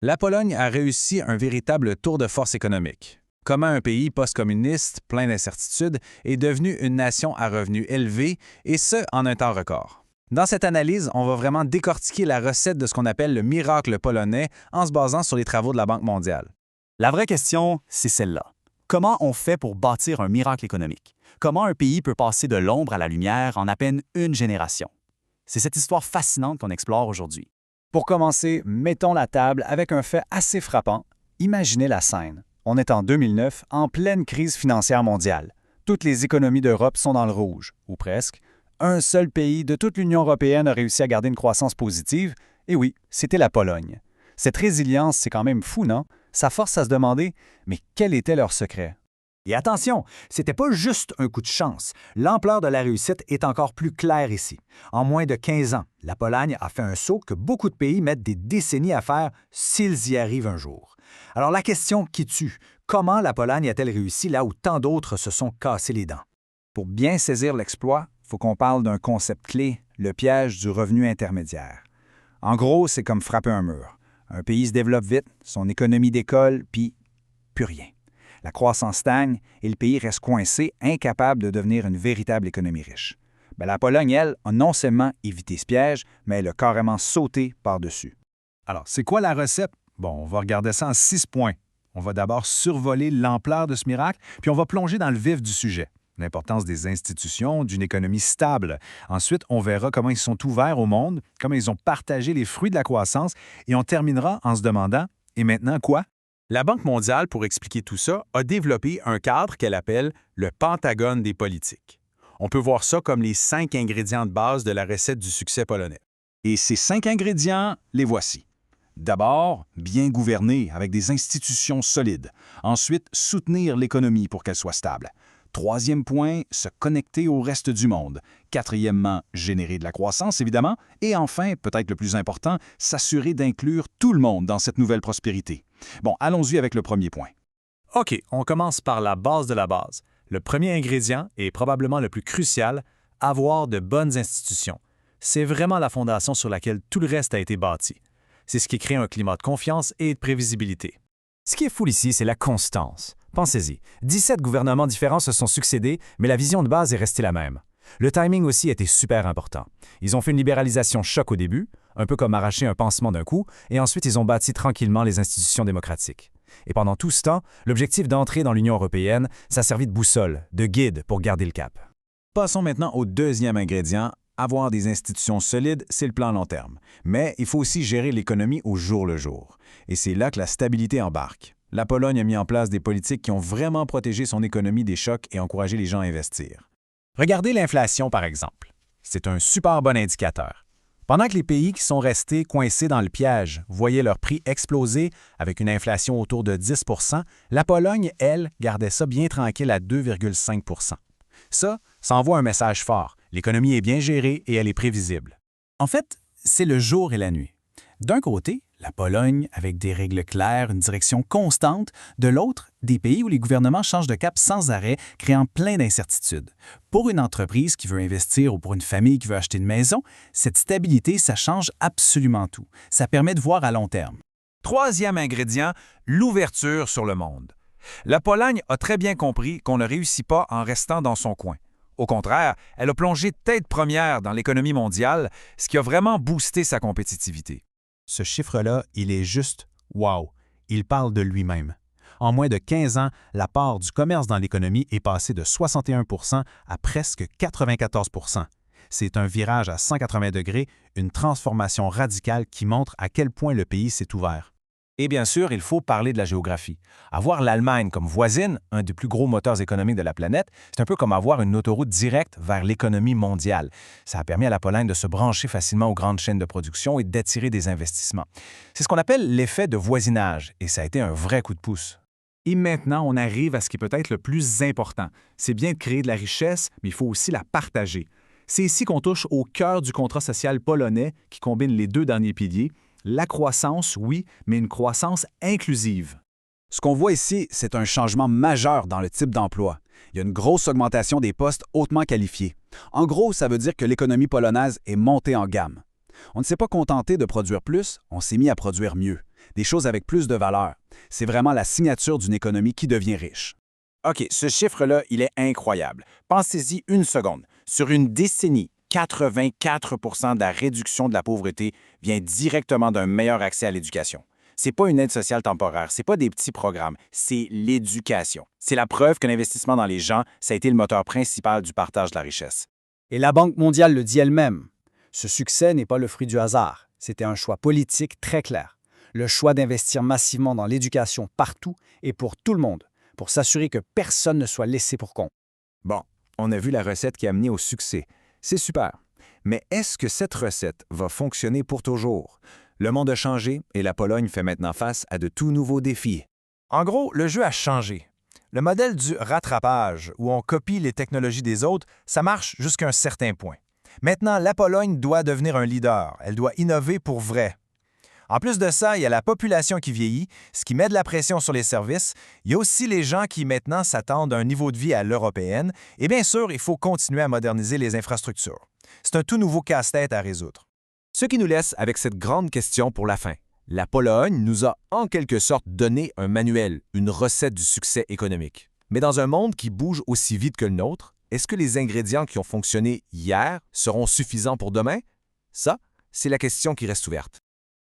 La Pologne a réussi un véritable tour de force économique. Comment un pays post-communiste, plein d'incertitudes, est devenu une nation à revenus élevés, et ce, en un temps record. Dans cette analyse, on va vraiment décortiquer la recette de ce qu'on appelle le miracle polonais en se basant sur les travaux de la Banque mondiale. La vraie question, c'est celle-là. Comment on fait pour bâtir un miracle économique? Comment un pays peut passer de l'ombre à la lumière en à peine une génération? C'est cette histoire fascinante qu'on explore aujourd'hui. Pour commencer, mettons la table avec un fait assez frappant. Imaginez la scène. On est en 2009, en pleine crise financière mondiale. Toutes les économies d'Europe sont dans le rouge, ou presque. Un seul pays de toute l'Union européenne a réussi à garder une croissance positive, et oui, c'était la Pologne. Cette résilience, c'est quand même fou, non? Ça force à se demander, mais quel était leur secret? Et attention, c'était pas juste un coup de chance. L'ampleur de la réussite est encore plus claire ici. En moins de 15 ans, la Pologne a fait un saut que beaucoup de pays mettent des décennies à faire s'ils y arrivent un jour. Alors la question qui tue, comment la Pologne a-t-elle réussi là où tant d'autres se sont cassés les dents? Pour bien saisir l'exploit, il faut qu'on parle d'un concept clé, le piège du revenu intermédiaire. En gros, c'est comme frapper un mur. Un pays se développe vite, son économie décolle, puis plus rien. La croissance stagne et le pays reste coincé, incapable de devenir une véritable économie riche. La Pologne, elle, a non seulement évité ce piège, mais elle a carrément sauté par-dessus. Alors, c'est quoi la recette? Bon, on va regarder ça en 6 points. On va d'abord survoler l'ampleur de ce miracle, puis on va plonger dans le vif du sujet. L'importance des institutions, d'une économie stable. Ensuite, on verra comment ils sont ouverts au monde, comment ils ont partagé les fruits de la croissance, et on terminera en se demandant « Et maintenant quoi? » La Banque mondiale, pour expliquer tout ça, a développé un cadre qu'elle appelle le Pentagone des politiques. On peut voir ça comme les 5 ingrédients de base de la recette du succès polonais. Et ces 5 ingrédients, les voici. D'abord, bien gouverner avec des institutions solides. Ensuite, soutenir l'économie pour qu'elle soit stable. Troisième point, se connecter au reste du monde. Quatrièmement, générer de la croissance, évidemment. Et enfin, peut-être le plus important, s'assurer d'inclure tout le monde dans cette nouvelle prospérité. Bon, allons-y avec le premier point. OK, on commence par la base de la base. Le premier ingrédient, et probablement le plus crucial, avoir de bonnes institutions. C'est vraiment la fondation sur laquelle tout le reste a été bâti. C'est ce qui crée un climat de confiance et de prévisibilité. Ce qui est fou ici, c'est la constance. Pensez-y, 17 gouvernements différents se sont succédés, mais la vision de base est restée la même. Le timing aussi était super important. Ils ont fait une libéralisation choc au début, un peu comme arracher un pansement d'un coup, et ensuite ils ont bâti tranquillement les institutions démocratiques. Et pendant tout ce temps, l'objectif d'entrer dans l'Union européenne, ça a servi de boussole, de guide pour garder le cap. Passons maintenant au deuxième ingrédient. Avoir des institutions solides, c'est le plan long terme. Mais il faut aussi gérer l'économie au jour le jour. Et c'est là que la stabilité embarque. La Pologne a mis en place des politiques qui ont vraiment protégé son économie des chocs et encouragé les gens à investir. Regardez l'inflation, par exemple. C'est un super bon indicateur. Pendant que les pays qui sont restés coincés dans le piège voyaient leurs prix exploser avec une inflation autour de 10 %, la Pologne, elle, gardait ça bien tranquille à 2,5 %. Ça envoie un message fort. L'économie est bien gérée et elle est prévisible. En fait, c'est le jour et la nuit. D'un côté, la Pologne, avec des règles claires, une direction constante. De l'autre, des pays où les gouvernements changent de cap sans arrêt, créant plein d'incertitudes. Pour une entreprise qui veut investir ou pour une famille qui veut acheter une maison, cette stabilité, ça change absolument tout. Ça permet de voir à long terme. Troisième ingrédient, l'ouverture sur le monde. La Pologne a très bien compris qu'on ne réussit pas en restant dans son coin. Au contraire, elle a plongé tête première dans l'économie mondiale, ce qui a vraiment boosté sa compétitivité. Ce chiffre-là, il est juste « wow ». Il parle de lui-même. En moins de 15 ans, la part du commerce dans l'économie est passée de 61 % à presque 94 %. C'est un virage à 180 degrés, une transformation radicale qui montre à quel point le pays s'est ouvert. Et bien sûr, il faut parler de la géographie. Avoir l'Allemagne comme voisine, un des plus gros moteurs économiques de la planète, c'est un peu comme avoir une autoroute directe vers l'économie mondiale. Ça a permis à la Pologne de se brancher facilement aux grandes chaînes de production et d'attirer des investissements. C'est ce qu'on appelle l'effet de voisinage, et ça a été un vrai coup de pouce. Et maintenant, on arrive à ce qui est peut-être le plus important. C'est bien de créer de la richesse, mais il faut aussi la partager. C'est ici qu'on touche au cœur du contrat social polonais qui combine les deux derniers piliers. La croissance, oui, mais une croissance inclusive. Ce qu'on voit ici, c'est un changement majeur dans le type d'emploi. Il y a une grosse augmentation des postes hautement qualifiés. En gros, ça veut dire que l'économie polonaise est montée en gamme. On ne s'est pas contenté de produire plus, on s'est mis à produire mieux. des choses avec plus de valeur. C'est vraiment la signature d'une économie qui devient riche. OK, ce chiffre-là, il est incroyable. Pensez-y une seconde. Sur une décennie, 84 de la réduction de la pauvreté vient directement d'un meilleur accès à l'éducation. C'est pas une aide sociale temporaire, c'est pas des petits programmes, c'est l'éducation. C'est la preuve que l'investissement dans les gens, ça a été le moteur principal du partage de la richesse. Et la Banque mondiale le dit elle-même. Ce succès n'est pas le fruit du hasard. C'était un choix politique très clair. Le choix d'investir massivement dans l'éducation partout et pour tout le monde, pour s'assurer que personne ne soit laissé pour compte. Bon, on a vu la recette qui a mené au succès. C'est super. Mais est-ce que cette recette va fonctionner pour toujours? Le monde a changé et la Pologne fait maintenant face à de tout nouveaux défis. En gros, le jeu a changé. Le modèle du rattrapage, où on copie les technologies des autres, ça marche jusqu'à un certain point. Maintenant, la Pologne doit devenir un leader. Elle doit innover pour vrai. En plus de ça, il y a la population qui vieillit, ce qui met de la pression sur les services. Il y a aussi les gens qui maintenant s'attendent à un niveau de vie à l'européenne. Et bien sûr, il faut continuer à moderniser les infrastructures. C'est un tout nouveau casse-tête à résoudre. Ce qui nous laisse avec cette grande question pour la fin. La Pologne nous a en quelque sorte donné un manuel, une recette du succès économique. Mais dans un monde qui bouge aussi vite que le nôtre, est-ce que les ingrédients qui ont fonctionné hier seront suffisants pour demain? Ça, c'est la question qui reste ouverte.